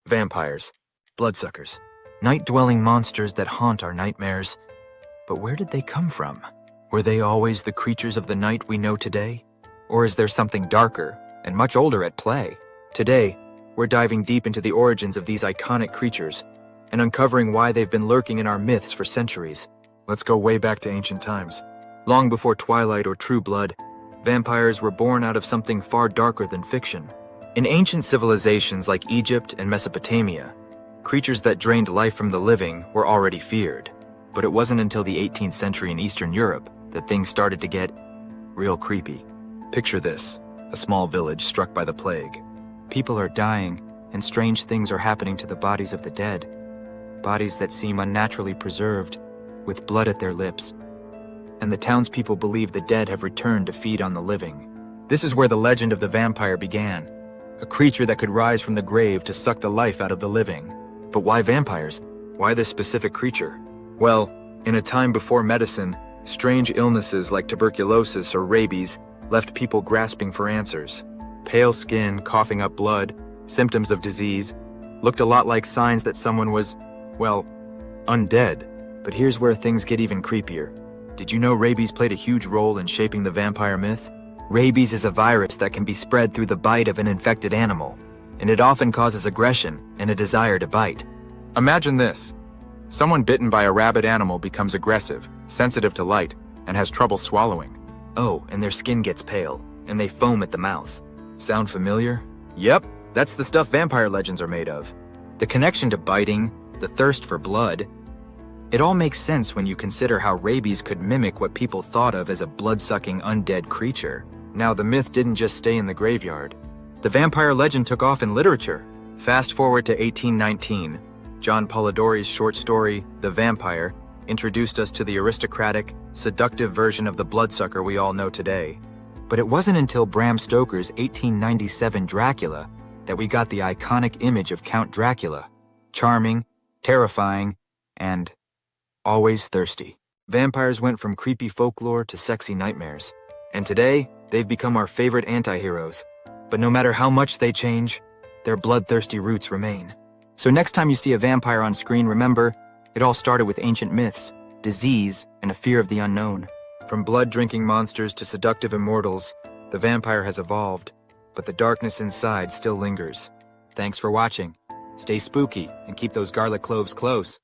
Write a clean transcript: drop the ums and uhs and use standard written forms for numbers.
Vampires. Bloodsuckers. Night-dwelling monsters that haunt our nightmares. But where did they come from? Were they always the creatures of the night we know today? Or is there something darker and much older at play? Today, we're diving deep into the origins of these iconic creatures and uncovering why they've been lurking in our myths for centuries. Let's go way back to ancient times. Long before Twilight or True Blood, vampires were born out of something far darker than fiction. In ancient civilizations like Egypt and Mesopotamia, creatures that drained life from the living were already feared. But it wasn't until the 18th century in Eastern Europe that things started to get real creepy. Picture this, a small village struck by the plague. People are dying, and strange things are happening to the bodies of the dead. Bodies that seem unnaturally preserved, with blood at their lips. And the townspeople believe the dead have returned to feed on the living. This is where the legend of the vampire began. A creature that could rise from the grave to suck the life out of the living. But why vampires? Why this specific creature? Well, in a time before medicine, strange illnesses like tuberculosis or rabies left people grasping for answers. Pale skin, coughing up blood, symptoms of disease, looked a lot like signs that someone was, well, undead. But here's where things get even creepier. Did you know rabies played a huge role in shaping the vampire myth? Rabies is a virus that can be spread through the bite of an infected animal, and it often causes aggression and a desire to bite. Imagine this. Someone bitten by a rabid animal becomes aggressive, sensitive to light, and has trouble swallowing. Oh, and their skin gets pale, and they foam at the mouth. Sound familiar? Yep, that's the stuff vampire legends are made of. The connection to biting, the thirst for blood, it all makes sense when you consider how rabies could mimic what people thought of as a blood-sucking undead creature. Now, the myth didn't just stay in the graveyard. The vampire legend took off in literature. Fast forward to 1819. John Polidori's short story, The Vampire, introduced us to the aristocratic, seductive version of the bloodsucker we all know today. But it wasn't until Bram Stoker's 1897 Dracula that we got the iconic image of Count Dracula. Charming, terrifying, and always thirsty. Vampires went from creepy folklore to sexy nightmares. And today, they've become our favorite anti-heroes. But no matter how much they change, their bloodthirsty roots remain. So next time you see a vampire on screen, remember, it all started with ancient myths, disease, and a fear of the unknown. From blood-drinking monsters to seductive immortals, the vampire has evolved, but the darkness inside still lingers. Thanks for watching. Stay spooky and keep those garlic cloves close.